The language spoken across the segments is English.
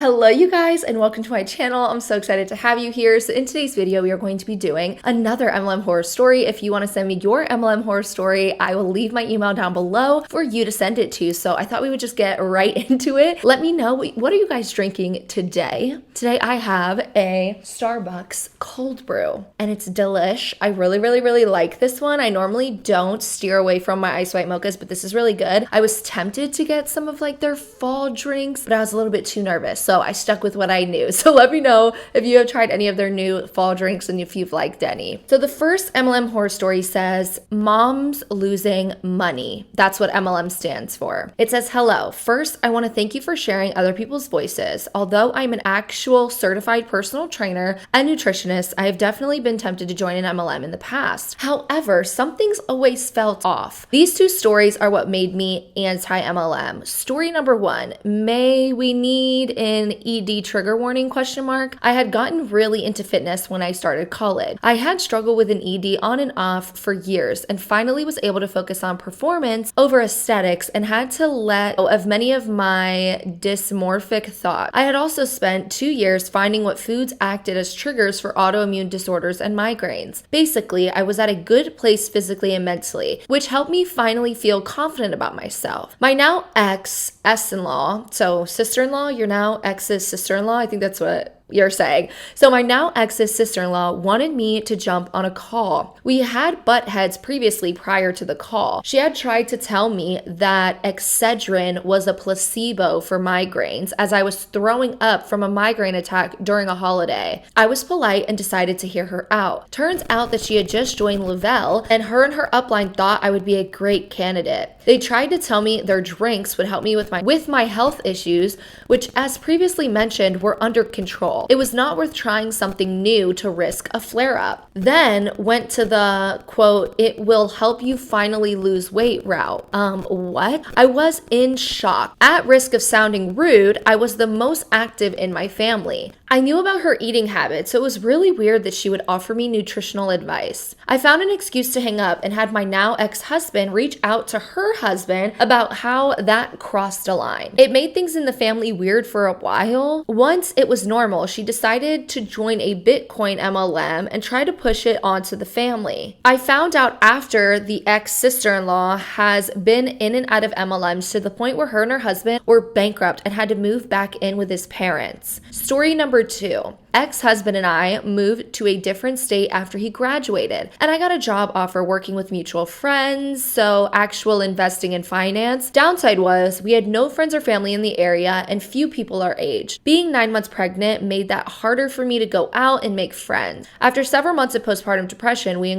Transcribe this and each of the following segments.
Hello you guys and welcome to my channel. I'm so excited to have you here. So in today's video, we are going to be doing another MLM horror story. If you want to send me your MLM horror story, I will leave my email down below for you to send it to. So I thought we would just get right into it. Let me know, what are you guys drinking today? Today I have a Starbucks cold brew and it's delish. I really like this one. I normally don't steer away from my ice white mochas, but this is really good. I was tempted to get some of like their fall drinks, but I was a little bit too nervous. So I stuck with what I knew. So let me know if you have tried any of their new fall drinks and if you've liked any. So the first MLM horror story says, Moms Losing Money. That's what MLM stands for. It says, hello. First, I want to thank you for sharing other people's voices. Although I'm an actual certified personal trainer and nutritionist, I have definitely been tempted to join an MLM in the past. However, something's always felt off. These two stories are what made me anti-MLM. Story number one, may we need an ED trigger warning ? I had gotten really into fitness when I started college. I had struggled with an ED on and off for years and finally was able to focus on performance over aesthetics and had to let go of many of my dysmorphic thoughts. I had also spent 2 years finding what foods acted as triggers for autoimmune disorders and migraines. Basically, I was at a good place physically and mentally, which helped me finally feel confident about myself. My now ex-in-law, so sister-in-law, you're now ex's sister-in-law, I think that's what you're saying. So my now ex's sister-in-law wanted me to jump on a call. We had butt heads previously prior to the call. She had tried to tell me that Excedrin was a placebo for migraines as I was throwing up from a migraine attack during a holiday. I was polite and decided to hear her out. Turns out that she had just joined Lavelle and her upline thought I would be a great candidate. They tried to tell me their drinks would help me with my health issues, which as previously mentioned were under control. It was not worth trying something new to risk a flare-up. Then went to the quote, it will help you finally lose weight route. What? I was in shock. At risk of sounding rude, I was the most active in my family. I knew about her eating habits, so it was really weird that she would offer me nutritional advice. I found an excuse to hang up and had my now ex-husband reach out to her husband about how that crossed a line. It made things in the family weird for a while. Once it was normal, she decided to join a Bitcoin MLM and try to push it onto the family. I found out after the ex-sister-in-law has been in and out of MLMs to the point where her and her husband were bankrupt and had to move back in with his parents. Story number 2. Ex-husband and I moved to a different state after he graduated, and I got a job offer working with mutual friends, so actual investing in finance. Downside was we had no friends or family in the area and few people our age. Being 9 months pregnant made that harder for me to go out and make friends. After several months of postpartum depression, he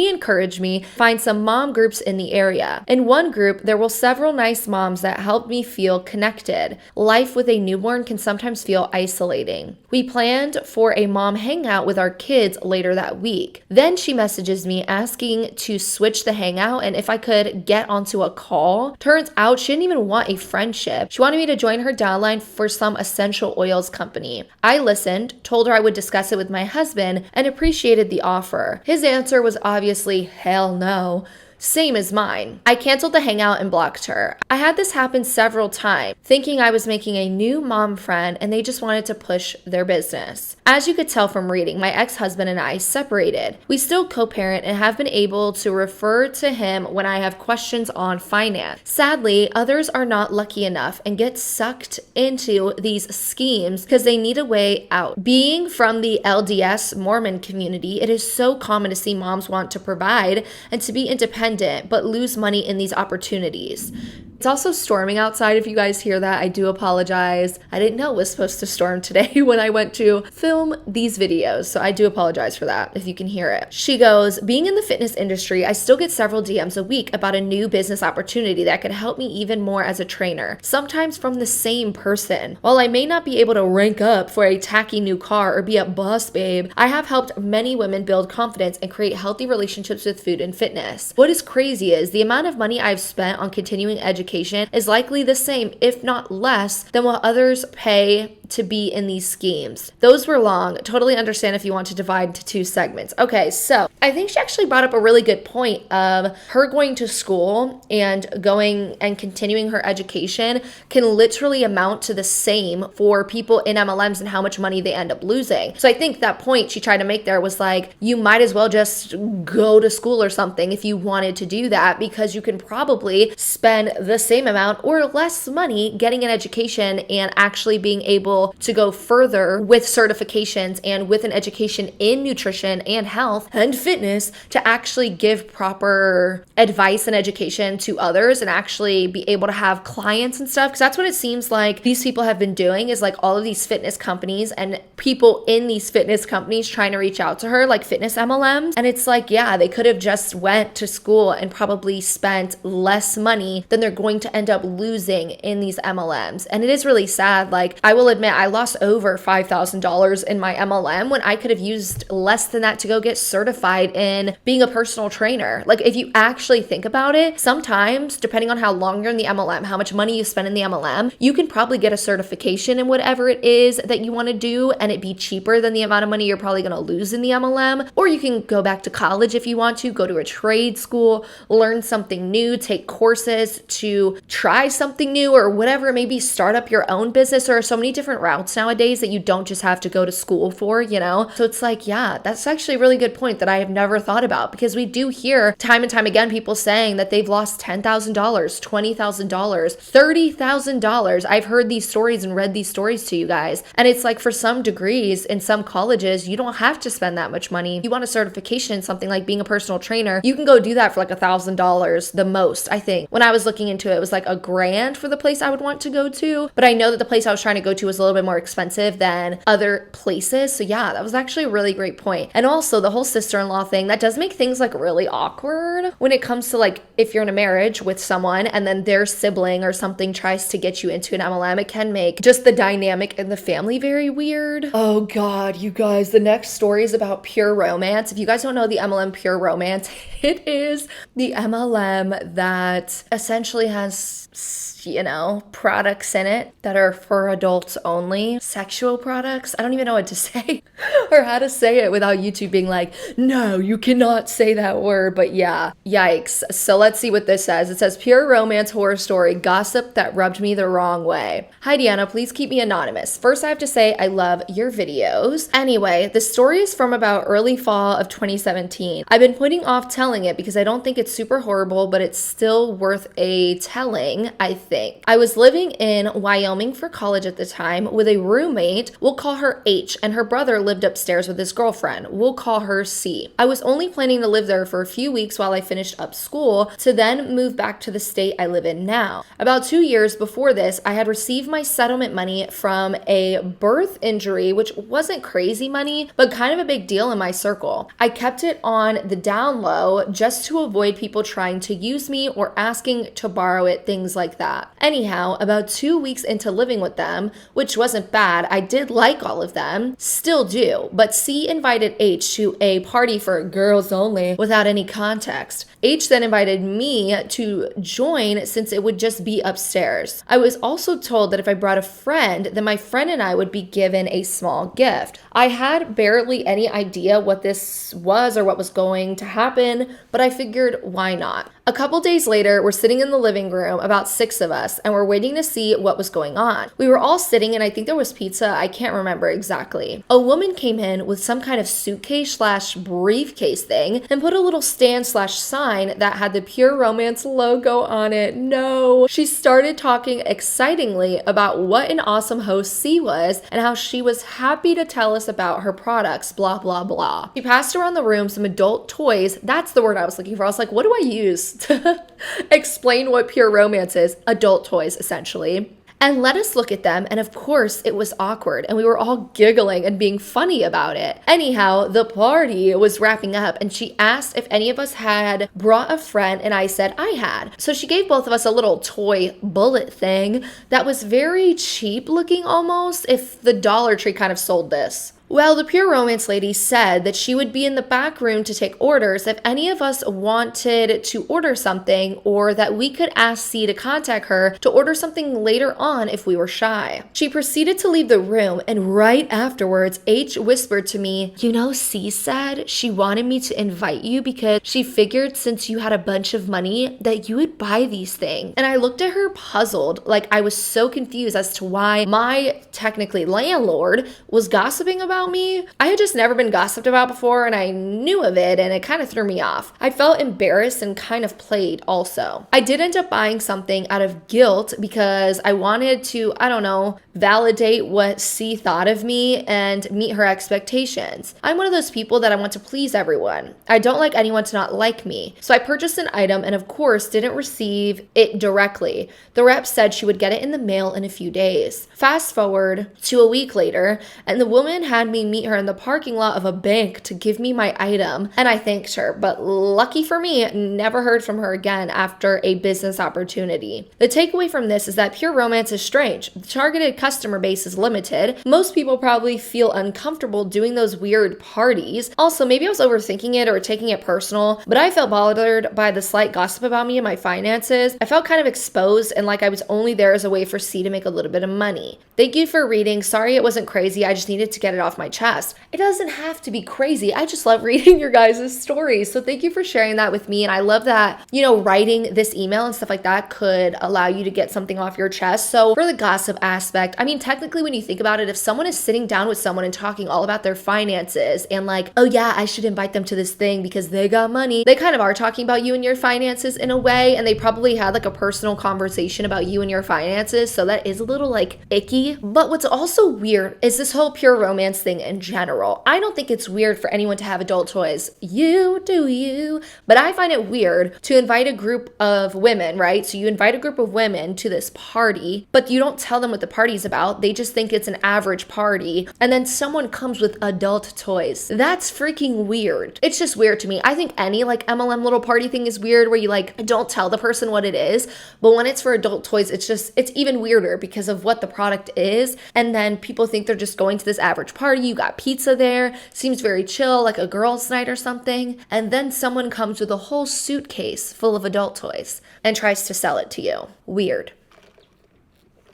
encouraged me to find some mom groups in the area. In one group, there were several nice moms that helped me feel connected. Life with a newborn can sometimes feel isolating. We planned for a mom hangout with our kids later that week. Then she messages me asking to switch the hangout and if I could get onto a call. Turns out she didn't even want a friendship. She wanted me to join her downline for some essential oils company. I listened, told her I would discuss it with my husband, and appreciated the offer. His answer was obviously hell no. Same as mine. I canceled the hangout and blocked her. I had this happen several times, thinking I was making a new mom friend and they just wanted to push their business. As you could tell from reading, my ex-husband and I separated. We still co-parent and have been able to refer to him when I have questions on finance. Sadly, others are not lucky enough and get sucked into these schemes because they need a way out. Being from the LDS Mormon community, it is so common to see moms want to provide and to be independent but lose money in these opportunities. It's also storming outside. If you guys hear that, I do apologize. I didn't know it was supposed to storm today when I went to film these videos, so I do apologize for that if you can hear it. She goes, being in the fitness industry, I still get several DMs a week about a new business opportunity that could help me even more as a trainer, sometimes from the same person. While I may not be able to rank up for a tacky new car or be a boss babe, I have helped many women build confidence and create healthy relationships with food and fitness. What is crazy is the amount of money I've spent on continuing education is likely the same, if not less, than what others pay to be in these schemes. Those were long. Totally understand if you want to divide into two segments. Okay, so I think she actually brought up a really good point of her going to school and going and continuing her education can literally amount to the same for people in MLMs and how much money they end up losing. So I think that point she tried to make there was like, you might as well just go to school or something if you wanted to do that, because you can probably spend the same amount or less money getting an education and actually being able to go further with certifications and with an education in nutrition and health and fitness to actually give proper advice and education to others and actually be able to have clients and stuff. Because that's what it seems like these people have been doing, is like all of these fitness companies and people in these fitness companies trying to reach out to her, like fitness MLMs. And it's like, yeah, they could have just went to school and probably spent less money than they're going to end up losing in these MLMs. And it is really sad. Like, I will admit, I lost over $5,000 in my MLM when I could have used less than that to go get certified in being a personal trainer. Like, if you actually think about it, sometimes, depending on how long you're in the MLM, how much money you spend in the MLM, you can probably get a certification in whatever it is that you want to do and it be cheaper than the amount of money you're probably going to lose in the MLM. Or you can go back to college if you want to, go to a trade school, learn something new, take courses to try something new or whatever, maybe start up your own business. There are so many different routes nowadays that you don't just have to go to school for, you know? So it's like, yeah, that's actually a really good point that I have never thought about, because we do hear time and time again people saying that they've lost $10,000, $20,000, $30,000. I've heard these stories and read these stories to you guys. And it's like, for some degrees in some colleges, you don't have to spend that much money. If you want a certification in something like being a personal trainer, you can go do that for like $1,000 the most. I think when I was looking into it, it was like $1,000 for the place I would want to go to. But I know that the place I was trying to go to was a little bit more expensive than other places. So yeah, that was actually a really great point. And also the whole sister-in-law thing, that does make things like really awkward when it comes to like, if you're in a marriage with someone and then their sibling or something tries to get you into an MLM, it can make just the dynamic in the family very weird. Oh God, you guys, the next story is about Pure Romance. If you guys don't know the MLM Pure Romance, it is the MLM that essentially has, you know, products in it that are for adults only. Sexual products. I don't even know what to say or how to say it without YouTube being like, no, you cannot say that word. But yeah, yikes. So let's see what this says. It says, Pure Romance Horror Story, gossip that rubbed me the wrong way. Hi, Deanna. Please keep me anonymous. First, I have to say I love your videos. Anyway, the story is from about early fall of 2017. I've been putting off telling it because I don't think it's super horrible, but it's still worth a telling, I think. I was living in Wyoming for college at the time with a roommate. We'll call her H, and her brother lived upstairs with his girlfriend. We'll call her C. I was only planning to live there for a few weeks while I finished up school to then move back to the state I live in now. About 2 years before this, I had received my settlement money from a birth injury, which wasn't crazy money, but kind of a big deal in my circle. I kept it on the down low just to avoid people trying to use me or asking to borrow it, things like that. Anyhow, about 2 weeks into living with them, which wasn't bad, I did like all of them, still do, but C invited H to a party for girls only without any context. H then invited me to join since it would just be upstairs. I was also told that if I brought a friend, then my friend and I would be given a small gift. I had barely any idea what this was or what was going to happen, but I figured, why not? A couple days later, we're sitting in the living room, about 6 of us, and we're waiting to see what was going on. We were all sitting, and I think there was pizza. I can't remember exactly. A woman came in with some kind of suitcase/briefcase thing and put a little stand/sign that had the Pure Romance logo on it. No. She started talking excitingly about what an awesome host C was and how she was happy to tell us about her products, blah, blah, blah. She passed around the room some adult toys. That's the word I was looking for. I was like, what do I use to explain what Pure Romance is? Adult toys, essentially. And let us look at them, and of course it was awkward, and we were all giggling and being funny about it. Anyhow, the party was wrapping up, and she asked if any of us had brought a friend, and I said I had. So she gave both of us a little toy bullet thing that was very cheap looking almost, if the Dollar Tree kind of sold this. Well, the Pure Romance lady said that she would be in the back room to take orders if any of us wanted to order something, or that we could ask C to contact her to order something later on if we were shy. She proceeded to leave the room, and right afterwards, H whispered to me, "You know, C said she wanted me to invite you because she figured since you had a bunch of money that you would buy these things." And I looked at her puzzled, like I was so confused as to why my technically landlord was gossiping about me. I had just never been gossiped about before, and I knew of it, and it kind of threw me off. I felt embarrassed and kind of played also. I did end up buying something out of guilt because I wanted to, I don't know, validate what C thought of me and meet her expectations. I'm one of those people that I want to please everyone. I don't like anyone to not like me. So I purchased an item and of course didn't receive it directly. The rep said she would get it in the mail in a few days. Fast forward to a week later, and the woman had me meet her in the parking lot of a bank to give me my item, and I thanked her, but lucky for me, never heard from her again after a business opportunity. The takeaway from this is that Pure Romance is strange. The targeted customer base is limited. Most people probably feel uncomfortable doing those weird parties. Also, maybe I was overthinking it or taking it personal, but I felt bothered by the slight gossip about me and my finances. I felt kind of exposed and like I was only there as a way for C to make a little bit of money. Thank you for reading. Sorry it wasn't crazy. I just needed to get it off my chest. It doesn't have to be crazy. I just love reading your guys' stories. So thank you for sharing that with me. And I love that, you know, writing this email and stuff like that could allow you to get something off your chest. So for the gossip aspect, I mean, technically when you think about it, if someone is sitting down with someone and talking all about their finances and like, oh yeah, I should invite them to this thing because they got money, they kind of are talking about you and your finances in a way. And they probably had like a personal conversation about you and your finances. So that is a little like icky. But what's also weird is this whole Pure Romance thing in general. I don't think it's weird for anyone to have adult toys. You do you. But I find it weird to invite a group of women, right? So you invite a group of women to this party, but you don't tell them what the party's about. They just think it's an average party. And then someone comes with adult toys. That's freaking weird. It's just weird to me. I think any like MLM little party thing is weird where you like don't tell the person what it is. But when it's for adult toys, it's even weirder because of what the product is. And then people think they're just going to this average party. You got pizza there. Seems very chill, like a girls' night or something. And then someone comes with a whole suitcase full of adult toys and tries to sell it to you. Weird.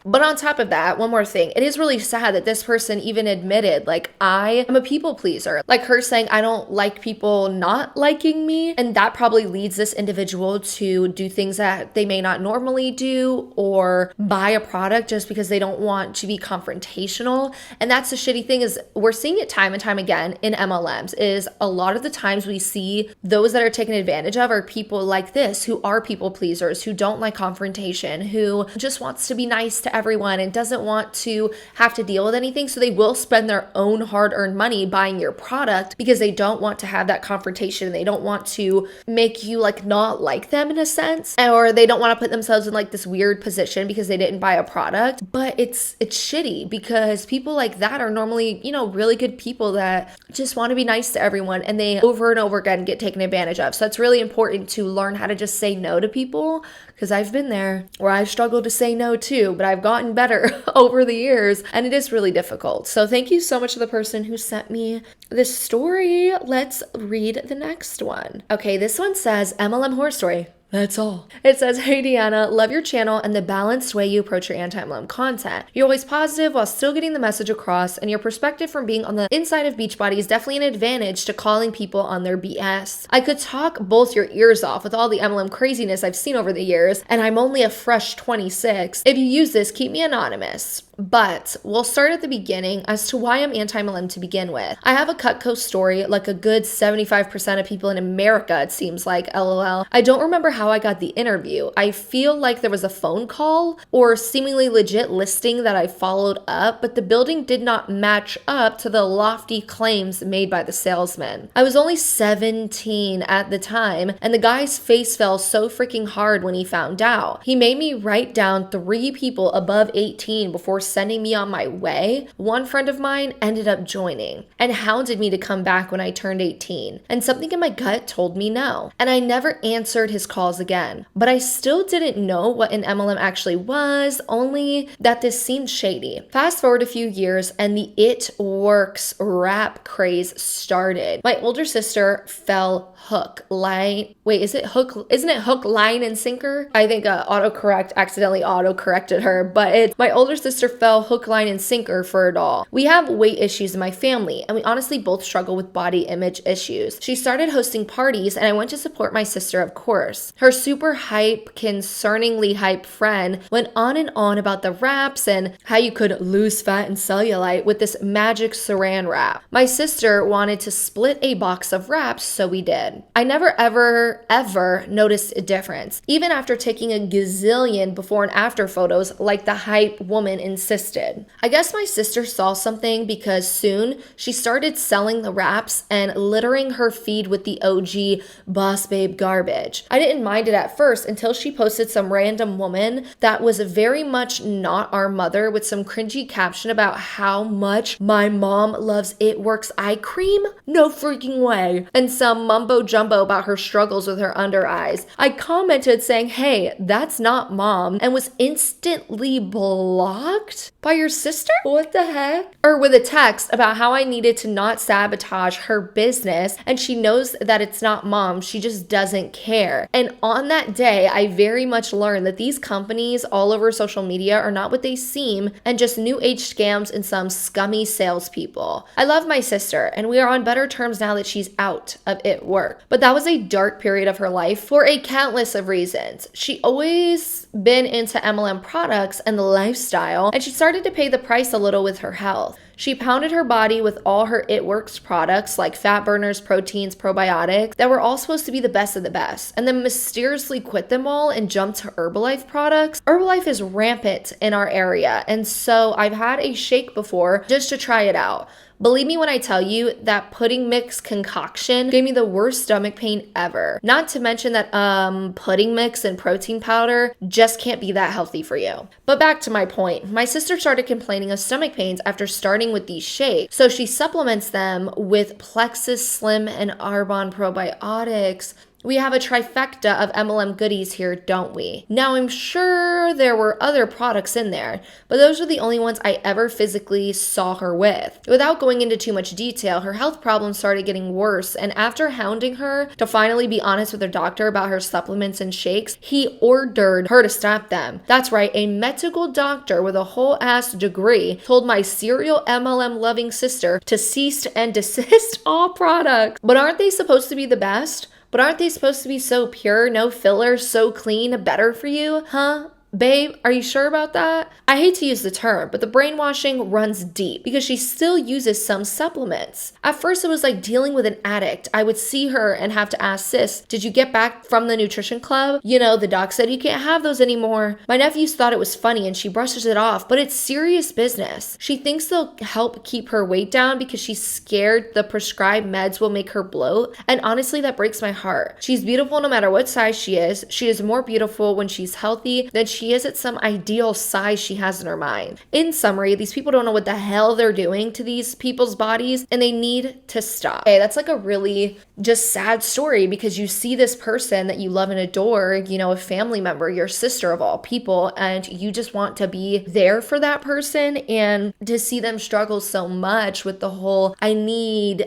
But on top of that, one more thing. It is really sad that this person even admitted, like, I am a people pleaser. Like her saying, I don't like people not liking me. And that probably leads this individual to do things that they may not normally do or buy a product just because they don't want to be confrontational. And that's the shitty thing is we're seeing it time and time again in MLMs is a lot of the times we see those that are taken advantage of are people like this who are people pleasers, who don't like confrontation, who just wants to be nice to everyone and doesn't want to have to deal with anything. So they will spend their own hard-earned money buying your product because they don't want to have that confrontation. They don't want to make you like not like them in a sense, or they don't want to put themselves in like this weird position because they didn't buy a product. But it's shitty because people like that are normally, you know, really good people that just want to be nice to everyone, and they over and over again get taken advantage of. So it's really important to learn how to just say no to people, because I've been there where I've struggled to say no too, but I've gotten better over the years, and it is really difficult. So thank you so much to the person who sent me this story. Let's read the next one. Okay, this one says MLM horror story. That's all. It says, hey Deanna, love your channel and the balanced way you approach your anti-MLM content. You're always positive while still getting the message across, and your perspective from being on the inside of Beachbody is definitely an advantage to calling people on their BS. I could talk both your ears off with all the MLM craziness I've seen over the years, and I'm only a fresh 26. If you use this, keep me anonymous. But we'll start at the beginning as to why I'm anti-MLM to begin with. I have a Cutco story, like a good 75% of people in America, it seems like, LOL. I don't remember how I got the interview. I feel like there was a phone call or seemingly legit listing that I followed up, but the building did not match up to the lofty claims made by the salesman. I was only 17 at the time, and the guy's face fell so freaking hard when he found out. He made me write down 3 people above 18 before sending me on my way, one friend of mine ended up joining and hounded me to come back when I turned 18. And something in my gut told me no. And I never answered his calls again. But I still didn't know what an MLM actually was, only that this seemed shady. Fast forward a few years and the itworks rap craze started. My older sister fell isn't it hook, line, and sinker? I think autocorrect accidentally auto-corrected her, but my older sister fell hook, line, and sinker for it all. We have weight issues in my family, and we honestly both struggle with body image issues. She started hosting parties, and I went to support my sister, of course. Her super hype, concerningly hype friend went on and on about the wraps and how you could lose fat and cellulite with this magic saran wrap. My sister wanted to split a box of wraps, so we did. I never ever noticed a difference, even after taking a gazillion before and after photos like the hype woman insisted. I guess my sister saw something because soon she started selling the wraps and littering her feed with the OG boss babe garbage. I didn't mind it at first until she posted some random woman that was very much not our mother with some cringy caption about how much my mom loves itworks eye cream. No freaking way. And some mumbo jumbo about her struggles with her under eyes. I commented saying, hey, that's not mom, and was instantly blocked by your sister? What the heck? Or with a text about how I needed to not sabotage her business, and she knows that it's not mom, she just doesn't care. And on that day, I very much learned that these companies all over social media are not what they seem, and just new age scams and some scummy salespeople. I love my sister, and we are on better terms now that she's out of itworks. But that was a dark period of her life for a countless of reasons. She always been into MLM products and the lifestyle, and she started to pay the price a little with her health. She pounded her body with all her itworks products like fat burners, proteins, probiotics that were all supposed to be the best of the best, and then mysteriously quit them all and jumped to Herbalife products. Herbalife is rampant in our area, and so I've had a shake before just to try it out. Believe me when I tell you that pudding mix concoction gave me the worst stomach pain ever. Not to mention that pudding mix and protein powder just can't be that healthy for you. But back to my point, my sister started complaining of stomach pains after starting with these shakes, so she supplements them with Plexus Slim and Arbonne probiotics. We have a trifecta of MLM goodies here, don't we? Now, I'm sure there were other products in there, but those are the only ones I ever physically saw her with. Without going into too much detail, her health problems started getting worse, and after hounding her to finally be honest with her doctor about her supplements and shakes, he ordered her to stop them. That's right, a medical doctor with a whole ass degree told my serial MLM loving sister to cease and desist all products. But aren't they supposed to be the best? But aren't they supposed to be so pure, no fillers, so clean, better for you? Huh? Babe, are you sure about that? I hate to use the term, but the brainwashing runs deep because she still uses some supplements. At first, it was like dealing with an addict. I would see her and have to ask, sis, did you get back from the nutrition club? You know, the doc said you can't have those anymore. My nephews thought it was funny and she brushes it off, but it's serious business. She thinks they'll help keep her weight down because she's scared the prescribed meds will make her bloat. And honestly, that breaks my heart. She's beautiful no matter what size she is. She is more beautiful when she's healthy than she is at some ideal size she has in her mind. In summary, these people don't know what the hell they're doing to these people's bodies and they need to stop. Okay, that's like a really just sad story because you see this person that you love and adore, you know, a family member, your sister of all people, and you just want to be there for that person, and to see them struggle so much with the whole I need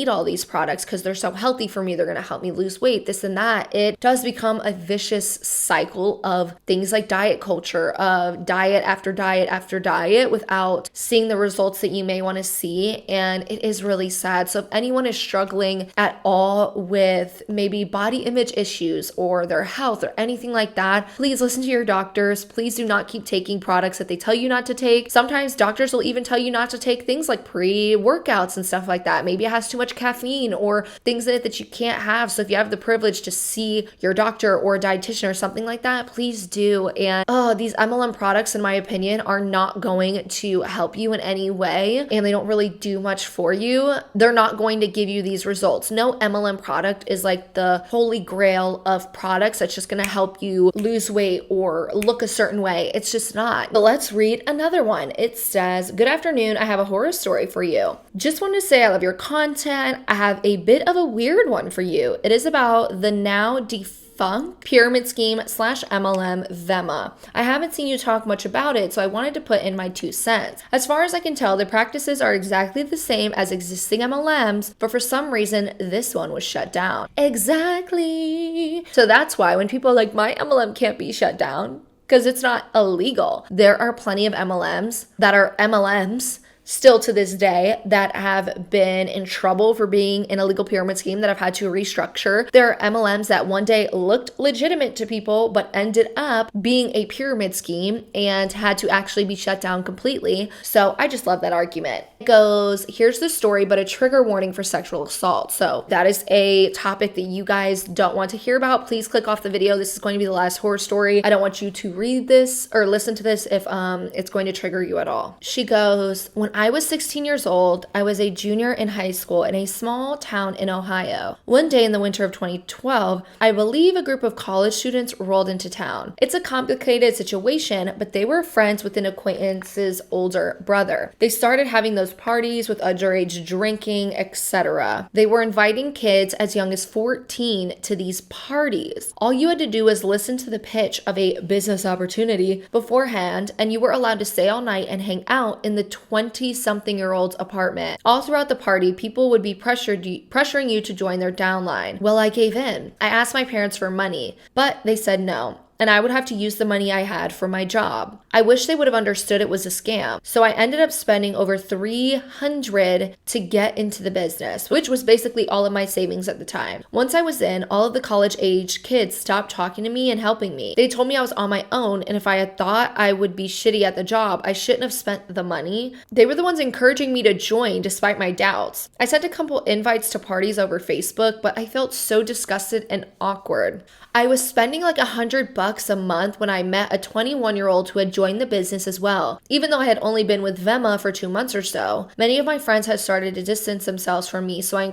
all these products because they're so healthy for me, they're going to help me lose weight, this and that. It does become a vicious cycle of things like diet culture, of diet after diet after diet without seeing the results that you may want to see, and it is really sad. So if anyone is struggling at all with maybe body image issues or their health or anything like that, please listen to your doctors. Please do not keep taking products that they tell you not to take. Sometimes doctors will even tell you not to take things like pre-workouts and stuff like that. Maybe it has too much caffeine or things in it that you can't have. So if you have the privilege to see your doctor or a dietitian or something like that, please please do. And these MLM products, in my opinion, are not going to help you in any way, and they don't really do much for you. They're not going to give you these results. No MLM product is like the holy grail of products that's just going to help you lose weight or look a certain way. It's just not. But let's read another one. It says, "Good afternoon. I have a horror story for you. Just wanted to say I love your content. I have a bit of a weird one for you. It is about the now defunct pyramid scheme / MLM vemma. I haven't seen you talk much about it, so I wanted to put in my 2 cents. As far as I can tell, the practices are exactly the same as existing MLMs, but for some reason, this one was shut down." Exactly. So that's why when people are like, my MLM can't be shut down, because it's not illegal. There are plenty of MLMs that are MLMs still to this day that have been in trouble for being an illegal pyramid scheme that have had to restructure. There are MLMs that one day looked legitimate to people but ended up being a pyramid scheme and had to actually be shut down completely. So I just love that argument. It goes, "Here's the story, but a trigger warning for sexual assault." So that is a topic that you guys don't want to hear about. Please click off the video. This is going to be the last horror story. I don't want you to read this or listen to this if it's going to trigger you at all. She goes, "When I was 16 years old, I was a junior in high school in a small town in Ohio. One day in the winter of 2012, I believe a group of college students rolled into town. It's a complicated situation, but they were friends with an acquaintance's older brother. They started having those parties with underage drinking, etc. They were inviting kids as young as 14 to these parties. All you had to do was listen to the pitch of a business opportunity beforehand, and you were allowed to stay all night and hang out in the 20-something-year-old's apartment. All throughout the party, people would be pressuring you to join their downline. Well, I gave in. I asked my parents for money, but they said no, and I would have to use the money I had for my job. I wish they would have understood it was a scam. So I ended up spending over $300 to get into the business, which was basically all of my savings at the time. Once I was in, all of the college-age kids stopped talking to me and helping me. They told me I was on my own, and if I had thought I would be shitty at the job, I shouldn't have spent the money. They were the ones encouraging me to join despite my doubts. I sent a couple invites to parties over Facebook, but I felt so disgusted and awkward. I was spending like $100 a month when I met a 21-year-old who had joined the business as well. Even though I had only been with Vemma for 2 months or so, many of my friends had started to distance themselves from me, so I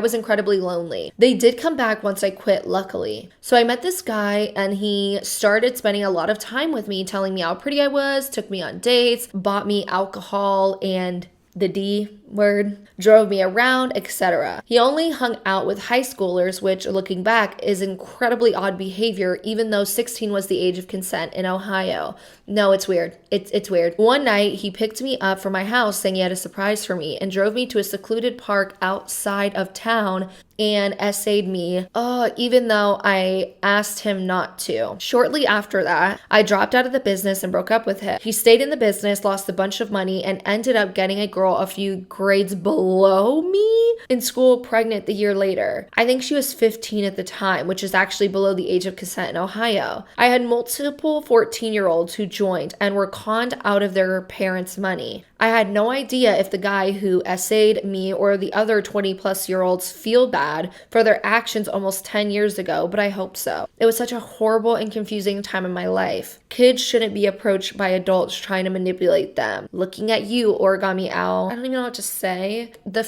was incredibly lonely. They did come back once I quit, luckily. So I met this guy, and he started spending a lot of time with me, telling me how pretty I was, took me on dates, bought me alcohol and the D word, drove me around, etc. He only hung out with high schoolers, which, looking back, is incredibly odd behavior, even though 16 was the age of consent in Ohio. No, it's weird. It's weird. One night, he picked me up from my house saying he had a surprise for me and drove me to a secluded park outside of town and essayed me, even though I asked him not to. Shortly after that, I dropped out of the business and broke up with him. He stayed in the business, lost a bunch of money, and ended up getting a girl a few grades below me in school pregnant the year later. I think she was 15 at the time, which is actually below the age of consent in Ohio. I had multiple 14-year-olds who joined and were conned out of their parents' money. I had no idea if the guy who essayed me or the other 20-plus-year-olds feel bad for their actions almost 10 years ago, but I hope so. It was such a horrible and confusing time in my life. Kids shouldn't be approached by adults trying to manipulate them. Looking at you, Origami Owl. I don't even know what to say. The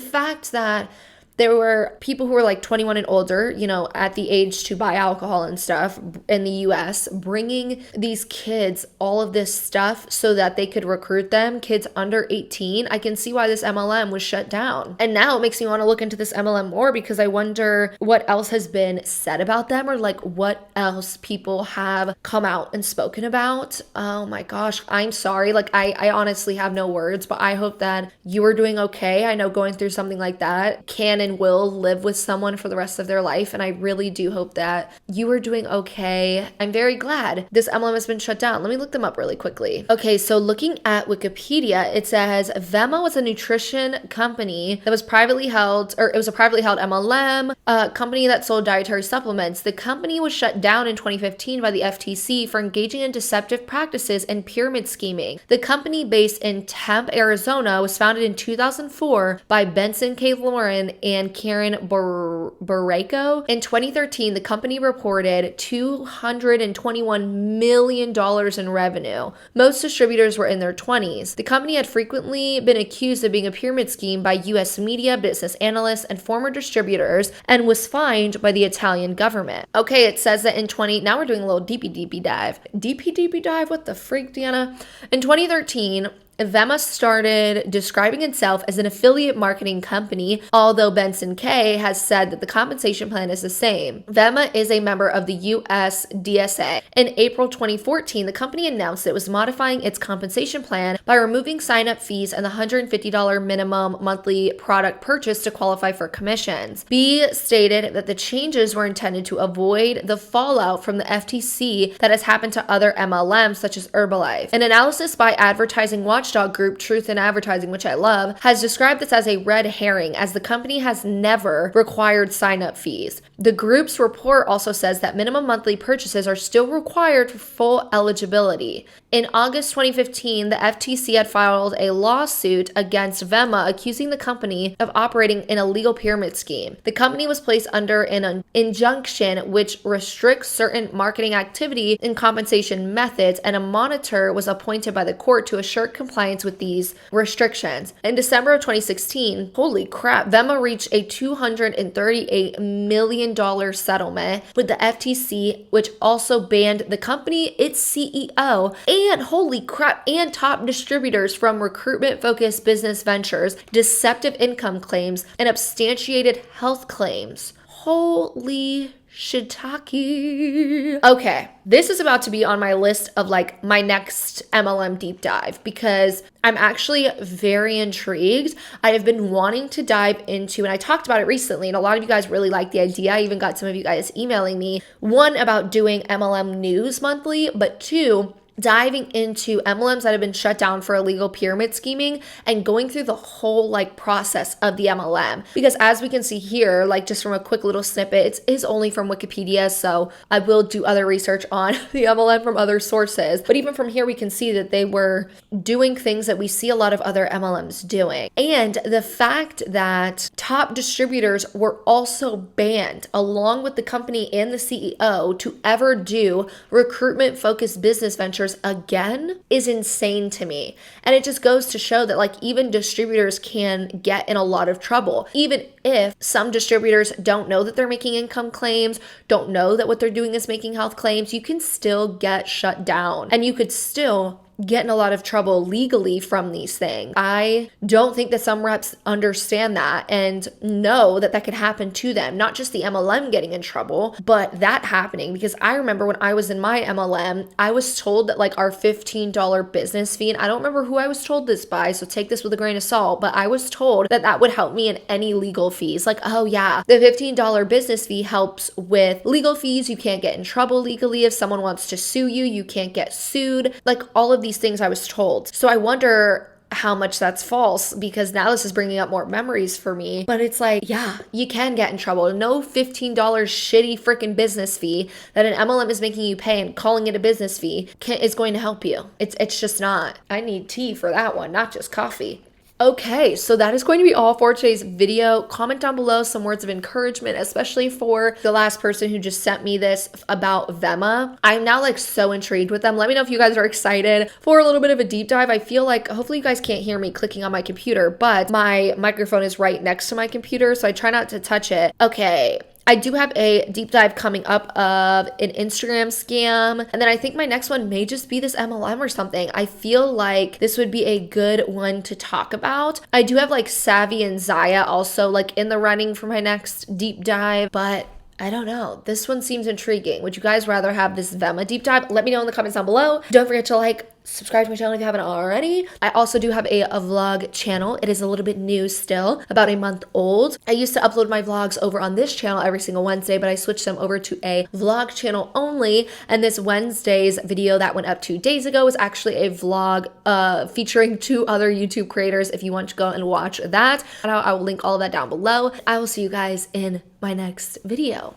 fact that there were people who were like 21 and older, at the age to buy alcohol and stuff in the US, bringing these kids all of this stuff so that they could recruit them, kids under 18. I can see why this MLM was shut down. And now it makes me want to look into this MLM more because I wonder what else has been said about them or like what else people have come out and spoken about. Oh my gosh, I'm sorry. Like I honestly have no words, but I hope that you are doing okay. I know going through something like that can and will live with someone for the rest of their life, and I really do hope that you are doing okay. I'm very glad this MLM has been shut down. Let me look them up really quickly. Okay, so looking at Wikipedia, it says Vemma was a nutrition company that was privately held, or it was a privately held MLM, a company that sold dietary supplements. The company was shut down in 2015 by the FTC for engaging in deceptive practices and pyramid scheming. The company, based in Tempe, Arizona, was founded in 2004 by Benson K. Lauren and Karen Borrego. In 2013, the company reported $221 million in revenue. Most distributors were in their 20s. The company had frequently been accused of being a pyramid scheme by U.S. media, business analysts, and former distributors, and was fined by the Italian government. Okay, it says that now we're doing a little deepy dive. Deepy dive? What the freak, Deanna? In 2013, Vemma started describing itself as an affiliate marketing company, although Benson K has said that the compensation plan is the same. Vemma is a member of the US DSA. In April 2014, the company announced it was modifying its compensation plan by removing sign-up fees and the $150 minimum monthly product purchase to qualify for commissions. B stated that the changes were intended to avoid the fallout from the FTC that has happened to other MLMs such as Herbalife. An analysis by advertising watchdog group Truth in Advertising, which I love, has described this as a red herring, as the company has never required sign-up fees. The group's report also says that minimum monthly purchases are still required for full eligibility. In August 2015, the FTC had filed a lawsuit against Vemma, accusing the company of operating in a legal pyramid scheme. The company was placed under an injunction which restricts certain marketing activity and compensation methods, and a monitor was appointed by the court to assure compliance with these restrictions. In December of 2016, holy crap, Vemma reached a $238 million settlement with the FTC, which also banned the company, its CEO, and holy crap, and top distributors from recruitment-focused business ventures, deceptive income claims, and substantiated health claims. Holy shiitake. Okay, this is about to be on my list of like my next MLM deep dive because I'm actually very intrigued. I have been wanting to dive into, and I talked about it recently, and a lot of you guys really liked the idea. I even got some of you guys emailing me, one, about doing MLM news monthly, but two, diving into MLMs that have been shut down for illegal pyramid scheming and going through the whole like process of the MLM. Because as we can see here, like just from a quick little snippet, it is only from Wikipedia, so I will do other research on the MLM from other sources. But even from here, we can see that they were doing things that we see a lot of other MLMs doing. And the fact that top distributors were also banned, along with the company and the CEO, to ever do recruitment-focused business ventures again is insane to me. And it just goes to show that like even distributors can get in a lot of trouble. Even if some distributors don't know that they're making income claims, don't know that what they're doing is making health claims, you can still get shut down and you could still get in a lot of trouble legally from these things. I don't think that some reps understand that and know that that could happen to them. Not just the MLM getting in trouble, but that happening. Because I remember when I was in my MLM, I was told that like our $15 business fee, and I don't remember who I was told this by, so take this with a grain of salt, but I was told that that would help me in any legal fees. Like, oh yeah, the $15 business fee helps with legal fees. You can't get in trouble legally. If someone wants to sue you, you can't get sued. Like all of these things I was told. So I wonder how much that's false, because now this is bringing up more memories for me. But it's like, yeah, you can get in trouble. No $15 shitty freaking business fee that an MLM is making you pay and calling it a business fee is going to help you. It's just not. I need tea for that one, not just coffee. Okay, so that is going to be all for today's video. Comment down below some words of encouragement, especially for the last person who just sent me this about Vemma. I'm now like so intrigued with them. Let me know if you guys are excited for a little bit of a deep dive. I feel like hopefully you guys can't hear me clicking on my computer, but my microphone is right next to my computer, so I try not to touch it. Okay. I do have a deep dive coming up of an Instagram scam. And then I think my next one may just be this MLM or something. I feel like this would be a good one to talk about. I do have like Savvy and Zaya also like in the running for my next deep dive, but I don't know. This one seems intriguing. Would you guys rather have this Vemma deep dive? Let me know in the comments down below. Don't forget to like, subscribe to my channel if you haven't already. I also do have a vlog channel. It is a little bit new still, about a month old. I used to upload my vlogs over on this channel every single Wednesday, but I switched them over to a vlog channel only. And this Wednesday's video that went up 2 days ago was actually a vlog featuring 2 other YouTube creators. If you want to go and watch that, I will link all of that down below. I will see you guys in my next video.